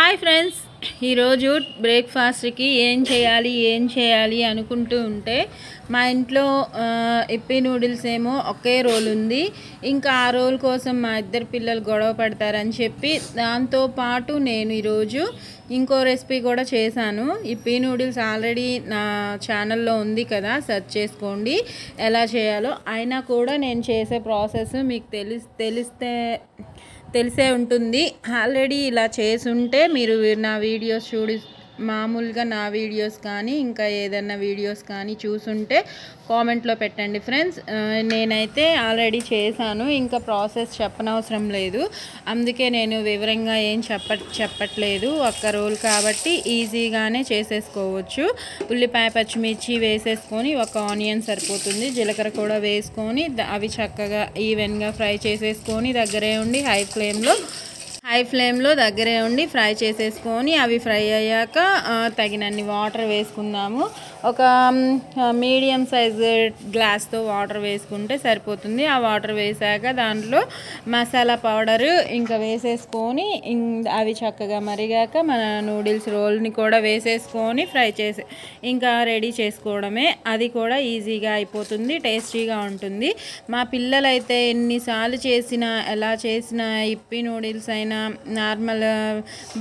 Hi friends, ఈరోజు బ్రేక్ఫాస్ట్కి ఏం చేయాలి అనుకుంటూ ఉంటే మా ఇంట్లో ఇప్పీ నూడిల్స్ ఏమో ఒకే రోల్ ఉంది. ఇంకా ఆ రోల్ కోసం మా ఇద్దరు పిల్లలు గొడవ పడతారని చెప్పి దాంతోపాటు నేను ఈరోజు ఇంకో రెసిపీ కూడా చేశాను. ఇప్పీ నూడిల్స్ ఆల్రెడీ నా ఛానల్లో ఉంది కదా, సెర్చ్ చేసుకోండి ఎలా చేయాలో. అయినా కూడా నేను చేసే ప్రాసెస్ మీకు తెలిసే ఉంటుంది. ఆల్రెడీ ఇలా చేసుంటే మీరు నా వీడియోస్ మామూలుగా నా వీడియోస్ కానీ ఇంకా ఏదైనా వీడియోస్ కానీ చూసుంటే కామెంట్లో పెట్టండి ఫ్రెండ్స్. నేనైతే ఆల్రెడీ చేశాను, ఇంకా ప్రాసెస్ చెప్పనవసరం లేదు. అందుకే నేను వివరంగా ఏం చెప్పట్లేదు. ఒక్క రోల్ కాబట్టి ఈజీగానే చేసేసుకోవచ్చు. ఉల్లిపాయ పచ్చిమిర్చి వేసేసుకొని ఒక ఆనియన్ సరిపోతుంది. జీలకర్ర కూడా వేసుకొని అవి చక్కగా ఈవెన్గా ఫ్రై చేసేసుకొని దగ్గరే ఉండి హై ఫ్లేమ్లో దగ్గరే ఉండి ఫ్రై చేసేసుకొని అవి ఫ్రై అయ్యాక తగినన్ని వాటర్ వేసుకుందాము. ఒక మీడియం సైజ్ గ్లాస్తో వాటర్ వేసుకుంటే సరిపోతుంది. ఆ వాటర్ వేసాక దాంట్లో మసాలా పౌడరు ఇంకా వేసేసుకొని అవి చక్కగా మరిగాక మన నూడిల్స్ రోల్ని కూడా వేసేసుకొని ఫ్రై చేసి ఇంకా రెడీ చేసుకోవడమే. అది కూడా ఈజీగా అయిపోతుంది, టేస్టీగా ఉంటుంది. మా పిల్లలైతే ఎన్నిసార్లు చేసినా ఎలా చేసినా ఇప్పీ నూడిల్స్ అయినా నార్మల్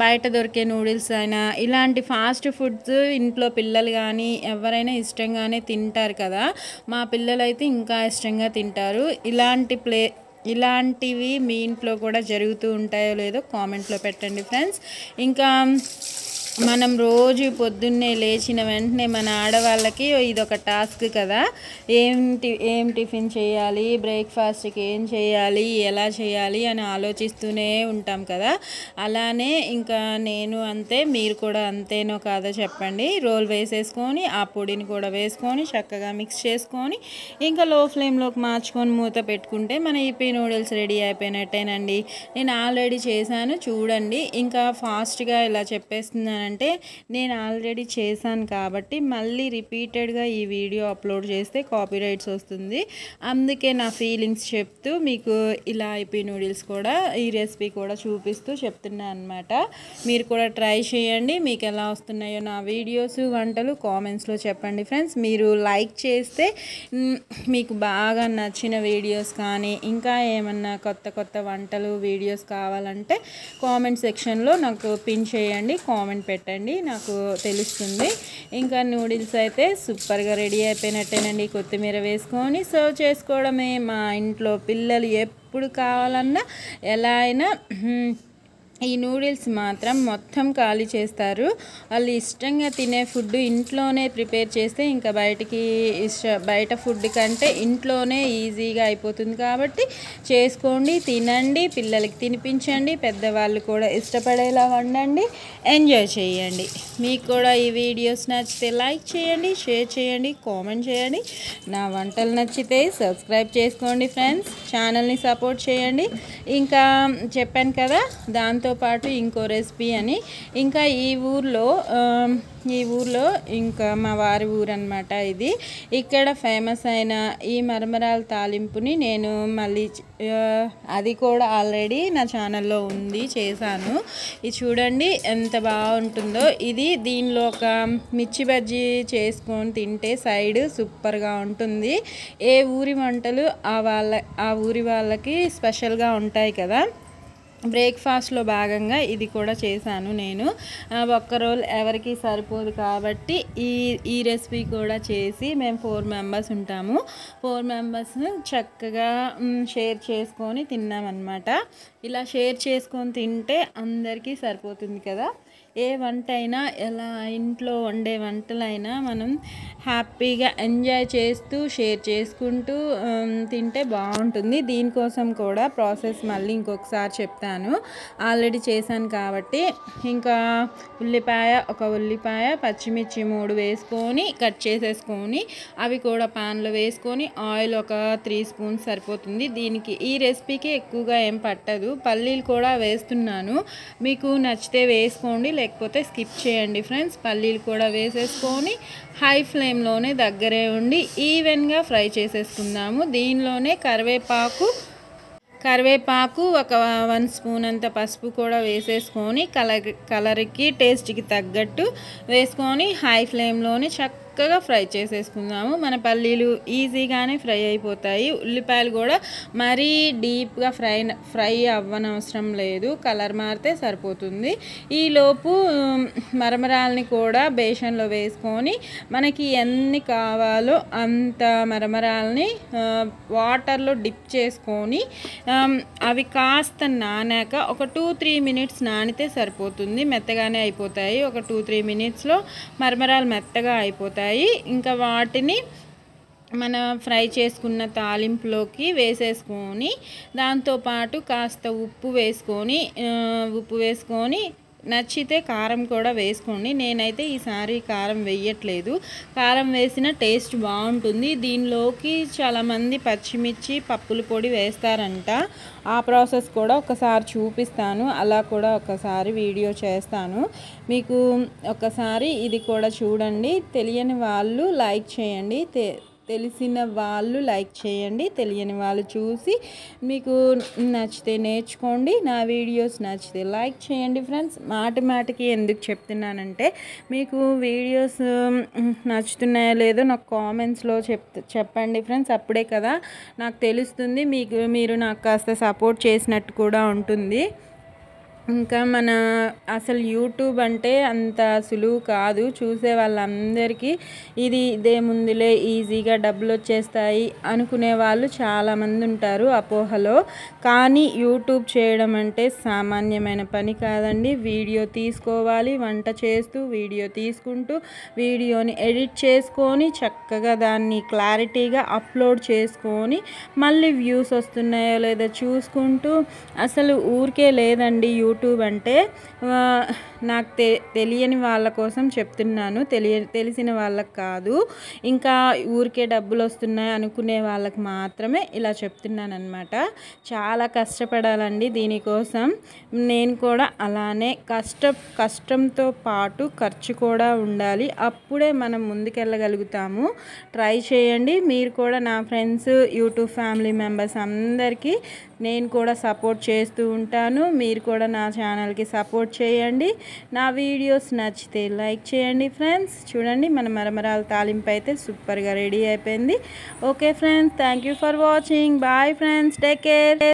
బయట దొరికే నూడిల్స్ అయినా ఇలాంటి ఫాస్ట్ ఫుడ్స్ ఇంట్లో పిల్లలు కానీ ఎవరైనా ఇష్టంగానే తింటారు కదా. మా పిల్లలైతే ఇంకా ఇష్టంగా తింటారు. ఇలాంటివి మీ ఇంట్లో కూడా జరుగుతూ ఉంటాయో లేదో కామెంట్లో పెట్టండి ఫ్రెండ్స్. ఇంకా మనం రోజు పొద్దున్నే లేచిన వెంటనే మన ఆడవాళ్ళకి ఇదొక టాస్క్ కదా, ఏం టిఫిన్ చేయాలి, బ్రేక్ఫాస్ట్కి ఏం చేయాలి, ఎలా చేయాలి అని ఆలోచిస్తూనే ఉంటాం కదా. అలానే ఇంకా నేను అంతే, మీరు కూడా అంతేనో కాదో చెప్పండి. రోల్ వేసేసుకొని ఆ పొడిని కూడా వేసుకొని చక్కగా మిక్స్ చేసుకొని ఇంకా లో ఫ్లేమ్లోకి మార్చుకొని మూత పెట్టుకుంటే మన ఇప్పీ నూడిల్స్ రెడీ అయిపోయినట్టేనండి. నేను ఆల్రెడీ చేశాను చూడండి. ఇంకా ఫాస్ట్గా ఇలా చెప్పేస్తున్నాను అంటే నేను ఆల్రెడీ చేశాను కాబట్టి మళ్ళీ రిపీటెడ్గా ఈ వీడియో అప్లోడ్ చేస్తే కాపీరైట్స్ వస్తుంది. అందుకే నా ఫీలింగ్స్ చెప్తూ మీకు ఇలా ఇప్పీ నూడిల్స్ కూడా ఈ రెసిపీ కూడా చూపిస్తూ చెప్తున్నాను అనమాట. మీరు కూడా ట్రై చేయండి. మీకు ఎలా వస్తున్నాయో నా వీడియోస్ వంటలు కామెంట్స్లో చెప్పండి ఫ్రెండ్స్. మీరు లైక్ చేస్తే మీకు బాగా నచ్చిన వీడియోస్ కానీ ఇంకా ఏమన్నా కొత్త వంటలు వీడియోస్ కావాలంటే కామెంట్ సెక్షన్లో నాకు పిన్ చేయండి, కామెంట్ పెట్టండి, నాకు తెలుస్తుంది. ఇంకా నూడిల్స్ అయితే సూపర్గా రెడీ అయిపోయినట్టేనండి. కొత్తిమీర వేసుకొని సర్వ్ చేసుకోవడమే. మా ఇంట్లో పిల్లలు ఎప్పుడు కావాలన్నా ఎలా అయినా ఈ నూడిల్స్ మాత్రం మొత్తం ఖాళీ చేస్తారు. వాళ్ళు ఇష్టంగా తినే ఫుడ్ ఇంట్లోనే ప్రిపేర్ చేస్తే ఇంకా బయట ఫుడ్ కంటే ఇంట్లోనే ఈజీగా అయిపోతుంది కాబట్టి చేసుకోండి, తినండి, పిల్లలకి తినిపించండి, పెద్దవాళ్ళు కూడా ఇష్టపడేలా వండండి, ఎంజాయ్ చేయండి. మీకు కూడా ఈ వీడియోస్ నచ్చితే లైక్ చేయండి, షేర్ చేయండి, కామెంట్ చేయండి. నా వంటలు నచ్చితే సబ్స్క్రైబ్ చేసుకోండి ఫ్రెండ్స్, ఛానల్ని సపోర్ట్ చేయండి. ఇంకా చెప్పాను కదా దాంతోపాటు ఇంకో రెసిపీ అని. ఇంకా ఈ ఊర్లో ఇంకా మా వారి ఊరు అనమాట ఇది. ఇక్కడ ఫేమస్ అయిన ఈ మరమరాల తాలింపుని నేను మళ్ళీ అది కూడా ఆల్రెడీ నా ఛానల్లో ఉంది, చేశాను. ఇది చూడండి ఎంత బాగుంటుందో. దీనిలో ఒక మిర్చి బజ్జీ చేసుకొని తింటే సైడ్ సూపర్గా ఉంటుంది. ఏ ఊరి వంటలు ఆ ఊరి వాళ్ళకి స్పెషల్గా ఉంటాయి కదా. బ్రేక్ఫాస్ట్లో భాగంగా ఇది కూడా చేశాను నేను. ఒక్క రోల్ ఎవరికి సరిపోదు కాబట్టి ఈ రెసిపీ కూడా చేసి మేము 4 మెంబర్స్ ఉంటాము. 4 మెంబర్స్ చక్కగా షేర్ చేసుకొని తిన్నామన్నమాట. ఇలా షేర్ చేసుకొని తింటే అందరికీ సరిపోతుంది కదా. ఏ వంట అయినా ఎలా ఇంట్లో వండే వంటలైనా మనం హ్యాపీగా ఎంజాయ్ చేస్తూ షేర్ చేసుకుంటూ తింటే బాగుంటుంది. దీనికోసం కూడా ప్రాసెస్ మళ్ళీ ఇంకొకసారి చెప్తాను, ఆల్రెడీ చేశాను కాబట్టి. ఇంకా ఒక ఉల్లిపాయ పచ్చిమిర్చి 3 వేసుకొని కట్ చేసేసుకొని అవి కూడా పాన్లో వేసుకొని ఆయిల్ ఒక 3 స్పూన్స్ సరిపోతుంది. ఈ రెసిపీకి ఎక్కువగా ఏం పట్టదు. పల్లీలు కూడా వేస్తున్నాను, మీకు నచ్చితే వేసుకోండి, లేకపోతే స్కిప్ చేయండి ఫ్రెండ్స్. పల్లీలు కూడా వేసేసుకొని హై ఫ్లేమ్లోనే దగ్గరే ఉండి ఈవెన్గా ఫ్రై చేసేసుకుందాము. దీనిలోనే కరివేపాకు కరివేపాకు ఒక 1 స్పూన్ అంత పసుపు కూడా వేసేసుకొని కలర్కి టేస్ట్కి తగ్గట్టు వేసుకొని హై ఫ్లేమ్లోని చక్కగా ఫ్రై చేసేసుకుందాము. మన పల్లీలు ఈజీగానే ఫ్రై అయిపోతాయి. ఉల్లిపాయలు కూడా మరీ డీప్గా ఫ్రై అవ్వనవసరం లేదు, కలర్ మారితే సరిపోతుంది. ఈలోపు మరమరాలని కూడా బేషన్లో వేసుకొని మనకి ఎన్ని కావాలో అంత మరమరాలని వాటర్లో డిప్ చేసుకొని అవి కాస్త నానాక ఒక 2-3 మినిట్స్ నానితే సరిపోతుంది. మెత్తగానే అయిపోతాయి. ఒక 2-3 మినిట్స్లో మరమరాలు మెత్తగా అయిపోతాయి. ఇంకా వాటిని మన ఫ్రై చేసుకున్న తాలింపులోకి వేసేసుకొని దాంతోపాటు కాస్త ఉప్పు వేసుకొని నచ్చితే కారం కూడా వేసుకోండి. నేనైతే ఈసారి కారం వేయట్లేదు. కారం వేసిన టేస్ట్ బాగుంటుంది. దీనిలోకి చాలామంది పచ్చిమిర్చి పప్పుల పొడి వేస్తారంట. ఆ ప్రాసెస్ కూడా ఒకసారి చూపిస్తాను. అలా కూడా ఒకసారి వీడియో చేస్తాను మీకు. ఒకసారి ఇది కూడా చూడండి. తెలియని వాళ్ళు లైక్ చేయండి, తెలిసిన వాళ్ళు లైక్ చేయండి, తెలియని వాళ్ళు చూసి మీకు నచ్చితే నేర్చుకోండి. నా వీడియోస్ నచ్చితే లైక్ చేయండి ఫ్రెండ్స్. మాటికి ఎందుకు చెప్తున్నానంటే మీకు వీడియోస్ నచ్చుతున్నాయో లేదో నాకు కామెంట్స్లో చెప్పండి ఫ్రెండ్స్. అప్పుడే కదా నాకు తెలుస్తుంది, మీరు నాకు కాస్త సపోర్ట్ చేసినట్టు కూడా ఉంటుంది. ఇంకా అసలు యూట్యూబ్ అంటే అంత సులువు కాదు. చూసే వాళ్ళందరికీ ఇదే ముందులే ఈజీగా డబ్బులు వచ్చేస్తాయి అనుకునే వాళ్ళు చాలామంది ఉంటారు అపోహలో. కానీ యూట్యూబ్ చేయడం అంటే సామాన్యమైన పని కాదండి. వీడియో తీసుకోవాలి, వంట చేస్తూ వీడియో తీసుకుంటూ వీడియోని ఎడిట్ చేసుకొని చక్కగా దాన్ని క్లారిటీగా అప్లోడ్ చేసుకొని మళ్ళీ వ్యూస్ వస్తున్నాయో లేదో చూసుకుంటూ, అసలు ఊరికే లేదండి యూట్యూబ్ అంటే. నాకు తెలియని వాళ్ళ కోసం చెప్తున్నాను, తెలిసిన వాళ్ళకి కాదు. ఇంకా ఊరికే డబ్బులు వస్తున్నాయి అనుకునే వాళ్ళకి మాత్రమే ఇలా చెప్తున్నాను అనమాట. చాలా కష్టపడాలండి దీనికోసం. నేను కూడా అలానే కష్టంతో పాటు ఖర్చు కూడా ఉండాలి. అప్పుడే మనం ముందుకెళ్ళగలుగుతాము. ట్రై చేయండి మీరు కూడా. నా ఫ్రెండ్స్, యూట్యూబ్ ఫ్యామిలీ మెంబర్స్ అందరికీ నేను కూడా సపోర్ట్ చేస్తూ ఉంటాను. మీరు కూడా నా ఛానల్కి సపోర్ట్ చేయండి. నా వీడియోస్ నచ్చితే లైక్ చేయండి ఫ్రెండ్స్. చూడండి మన మరమరాల తాలింపు అయితే సూపర్గా రెడీ అయిపోయింది. Okay friends, thank you for watching. Bye friends, take care.